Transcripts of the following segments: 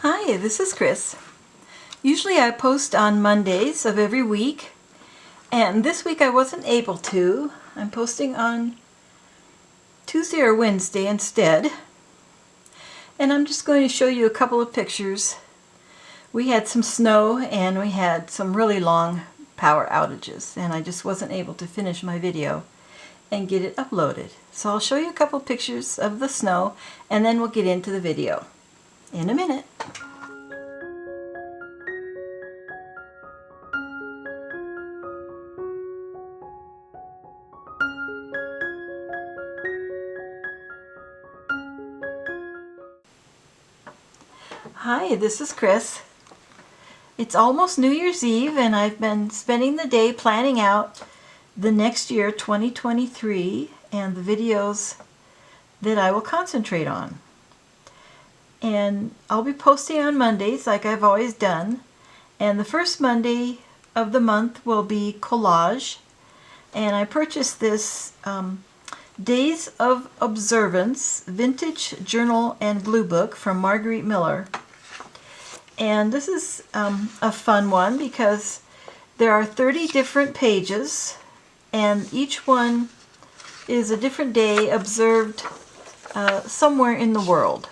Hi, this is Chris. Usually I post on Mondays of every week, and this week I wasn't able to. I'm posting on Tuesday or Wednesday instead, and I'm just going to show you a couple of pictures. We had some snow and we had some really long power outages, and I just wasn't able to finish my video and get it uploaded. So I'll show you a couple pictures of the snow and then we'll get into the video in a minute. Hi, this is Chris. It's almost New Year's Eve and I've been spending the day planning out the next year, 2023, and the videos that I will concentrate on. And I'll be posting on Mondays like I've always done. And the first Monday of the month will be Collage. And I purchased this Days of Observance Vintage Journal and Glue Book from Margarete Miller. And this is a fun one because there are 30 different pages and each one is a different day observed somewhere in the world.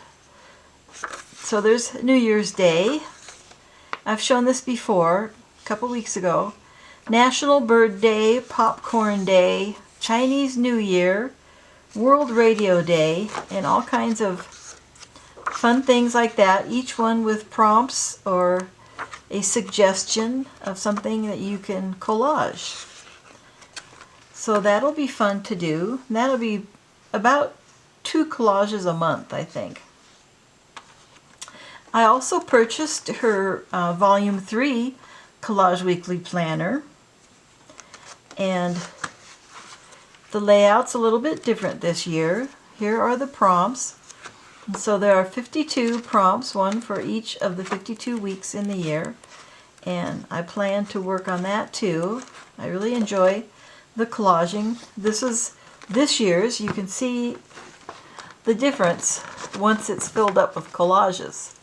So there's New Year's Day. I've shown this before, a couple weeks ago. National Bird Day, Popcorn Day, Chinese New Year, World Radio Day, and all kinds of fun things like that, each one with prompts or a suggestion of something that you can collage. So that'll be fun to do. That'll be about 2 collages a month, I think. I also purchased her Volume 3 Collage Weekly Planner, and the layout's a little bit different this year. Here are the prompts. And so there are 52 prompts, one for each of the 52 weeks in the year, and I plan to work on that too. I really enjoy the collaging. This is this year's. You can see the difference once it's filled up with collages,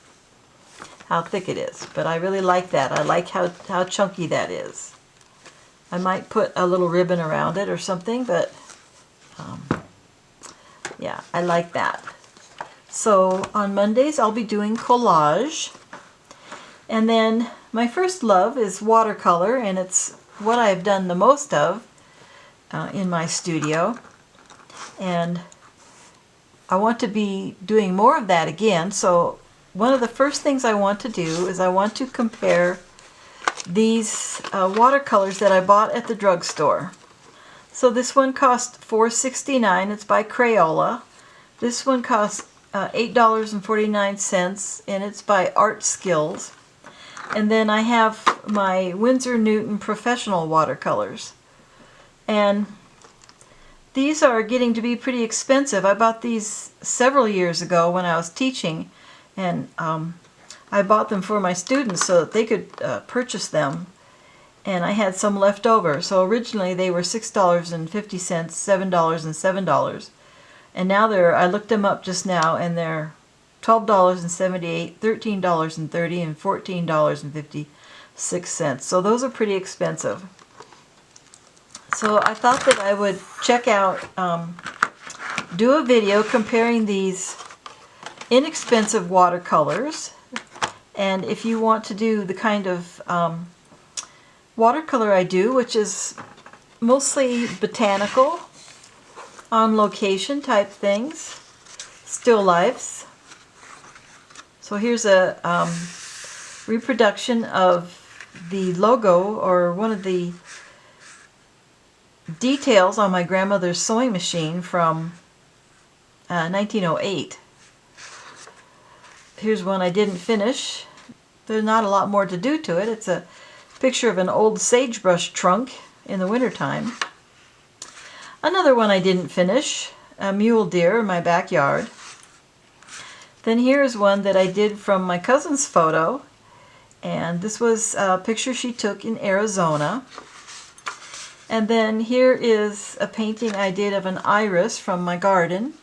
how thick it is. But I really like that. I like how chunky that is. I might put a little ribbon around it or something, but yeah, I like that. So on Mondays I'll be doing collage, and then my first love is watercolor, and it's what I've done the most of in my studio, and I want to be doing more of that again. So one of the first things I want to do is I want to compare these watercolors that I bought at the drugstore. So this one cost $4.69. It's by Crayola. This one costs $8.49, and it's by Art Skills. And then I have my Winsor Newton professional watercolors, and these are getting to be pretty expensive. I bought these several years ago when I was teaching, and I bought them for my students so that they could purchase them, and I had some left over. So originally they were $6.50, $7, and $7. And now I looked them up just now, and they're $12.78, $13.30, and $14.56. So those are pretty expensive. So I thought that I would check out, do a video comparing these inexpensive watercolors. And if you want to do the kind of watercolor I do, which is mostly botanical, on location type things, still lifes. So here's a reproduction of the logo, or one of the details on my grandmother's sewing machine from 1908. Here's one I didn't finish. There's not a lot more to do to it. It's a picture of an old sagebrush trunk in the wintertime. Another one I didn't finish, a mule deer in my backyard. Then here's one that I did from my cousin's photo, and this was a picture she took in Arizona. And then here is a painting I did of an iris from my garden.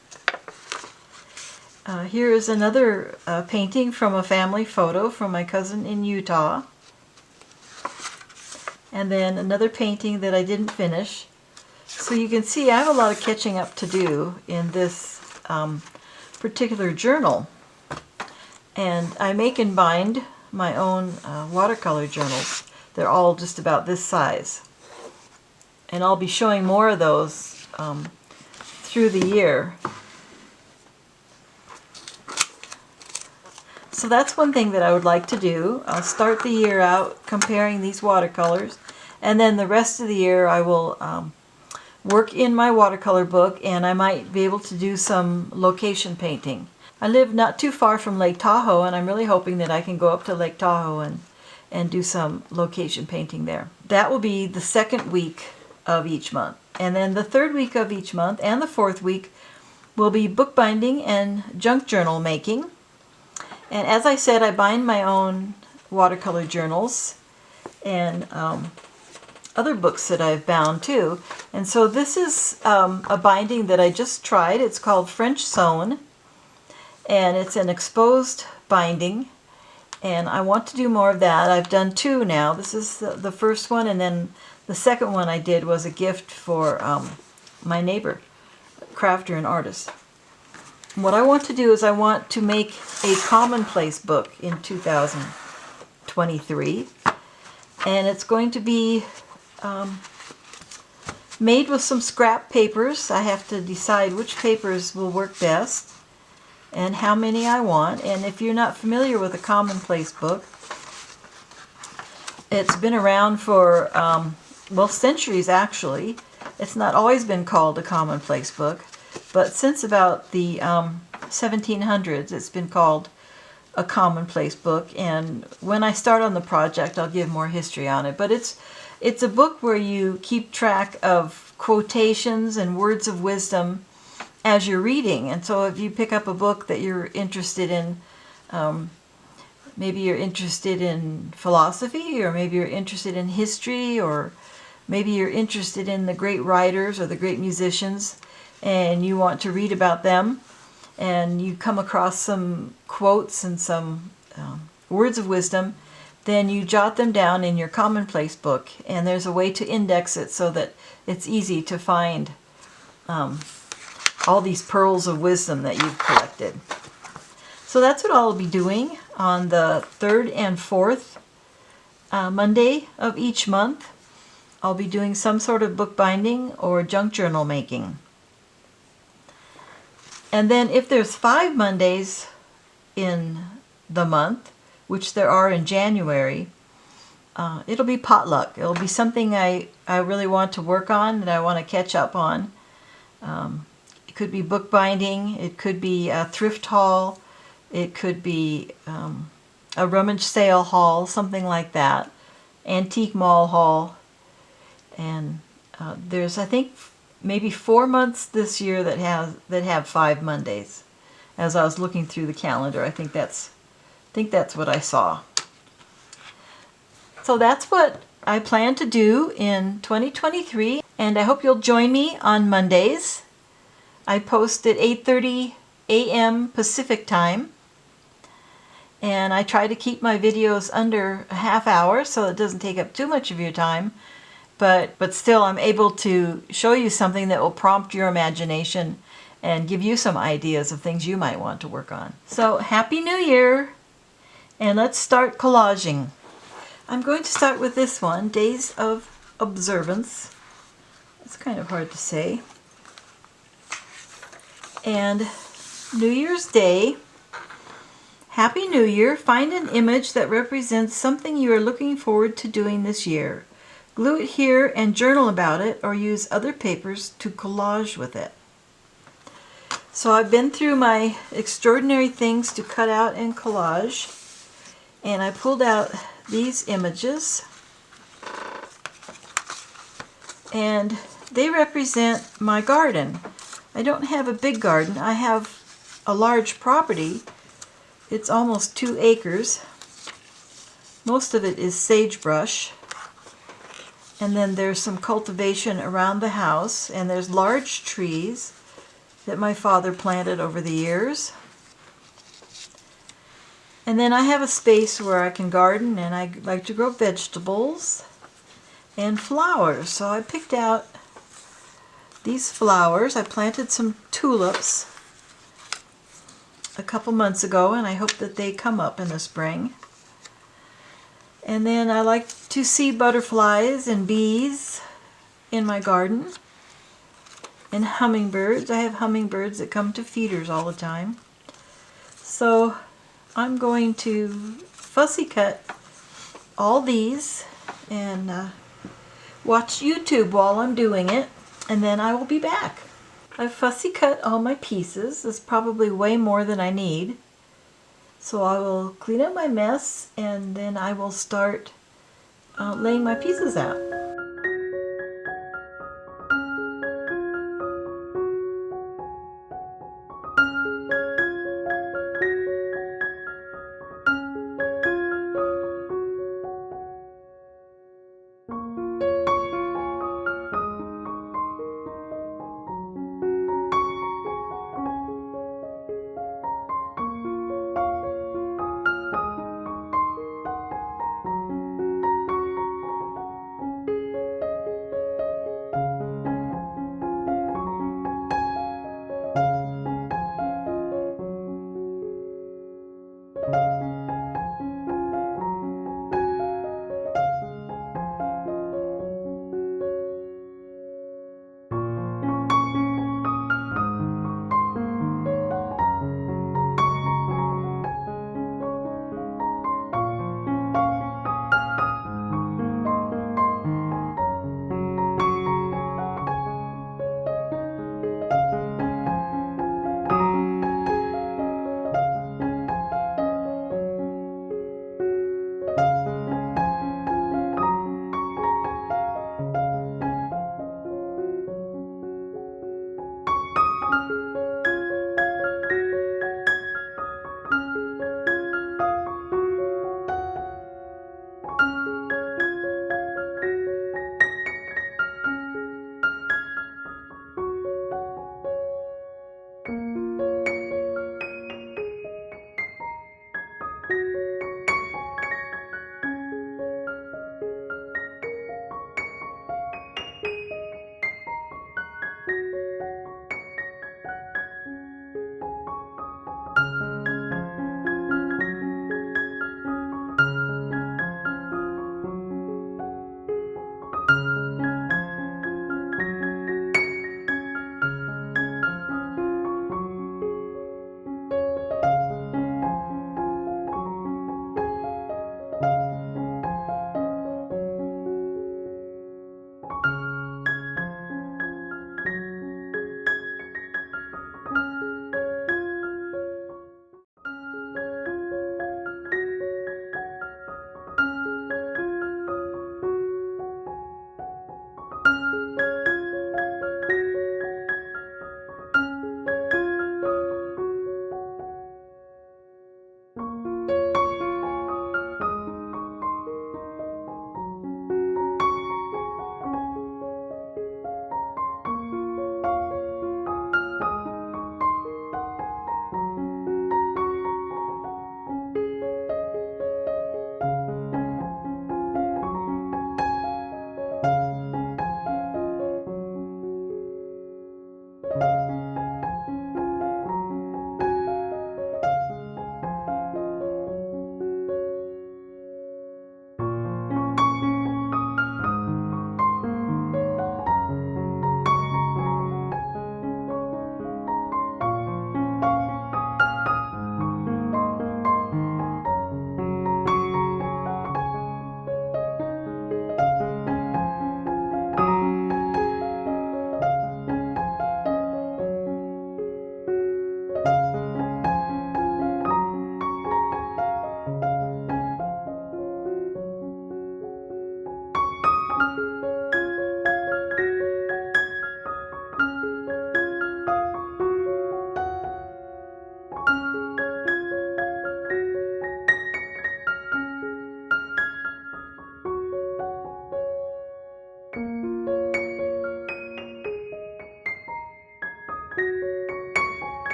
Here is another painting from a family photo from my cousin in Utah. And then another painting that I didn't finish. So you can see I have a lot of catching up to do in this particular journal. And I make and bind my own watercolor journals. They're all just about this size. And I'll be showing more of those through the year. So that's one thing that I would like to do. I'll start the year out comparing these watercolors, and then the rest of the year I will work in my watercolor book, and I might be able to do some location painting. I live not too far from Lake Tahoe, and I'm really hoping that I can go up to Lake Tahoe and do some location painting there. That will be the second week of each month. And then the third week of each month and the fourth week will be bookbinding and junk journal making. And as I said, I bind my own watercolor journals and other books that I've bound too. And so this is a binding that I just tried. It's called French Sewn, and it's an exposed binding. And I want to do more of that. I've done two now. This is the first one, and then the second one I did was a gift for my neighbor, crafter and artist. What I want to do is I want to make a commonplace book in 2023, and it's going to be made with some scrap papers. I have to decide which papers will work best and how many I want. And if you're not familiar with a commonplace book, it's been around for, well, centuries actually. It's not always been called a commonplace book. But since about the 1700s, it's been called a commonplace book. And when I start on the project, I'll give more history on it. But it's a book where you keep track of quotations and words of wisdom as you're reading. And so if you pick up a book that you're interested in, maybe you're interested in philosophy, or maybe you're interested in history, or maybe you're interested in the great writers or the great musicians, and you want to read about them, and you come across some quotes and some words of wisdom, then you jot them down in your commonplace book, and there's a way to index it so that it's easy to find all these pearls of wisdom that you've collected. So that's what I'll be doing on the third and fourth Monday of each month. I'll be doing some sort of bookbinding or junk journal making. And then if there's 5 Mondays in the month, which there are in January, it'll be potluck. It'll be something I really want to work on, that I want to catch up on. It could be bookbinding, it could be a thrift haul, it could be a rummage sale haul, something like that, antique mall haul. And there's, I think, maybe 4 months this year that have 5 Mondays. As I was looking through the calendar, I think that's what I saw. So that's what I plan to do in 2023, and I hope you'll join me on Mondays. I post at 8:30 a.m. Pacific time, and I try to keep my videos under a half hour so it doesn't take up too much of your time. But still, I'm able to show you something that will prompt your imagination and give you some ideas of things you might want to work on. So, Happy New Year! And let's start collaging. I'm going to start with this one, Days of Observance. It's kind of hard to say. And New Year's Day. Happy New Year! Find an image that represents something you are looking forward to doing this year. Glue it here and journal about it, or use other papers to collage with it. So I've been through my extraordinary things to cut out and collage, and I pulled out these images, and they represent my garden. I don't have a big garden. I have a large property. It's almost 2 acres. Most of it is sagebrush. And then there's some cultivation around the house, and there's large trees that my father planted over the years. And then I have a space where I can garden, and I like to grow vegetables and flowers. So I picked out these flowers. I planted some tulips a couple months ago, and I hope that they come up in the spring. And then I like to see butterflies and bees in my garden, and hummingbirds. I have hummingbirds that come to feeders all the time. So I'm going to fussy cut all these and watch YouTube while I'm doing it, and then I will be back. I've fussy cut all my pieces. There's probably way more than I need. So I will clean up my mess, and then I will start laying my pieces out.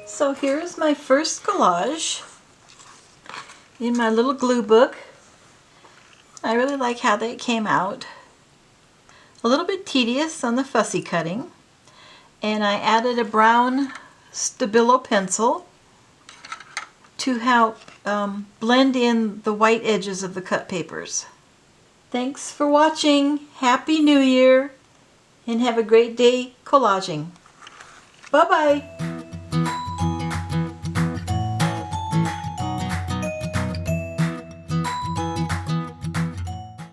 So here's my first collage in my little glue book. I really like how they came out. A little bit tedious on the fussy cutting. And I added a brown Stabilo pencil to help blend in the white edges of the cut papers. Thanks for watching. Happy New Year and have a great day collaging. Bye-bye.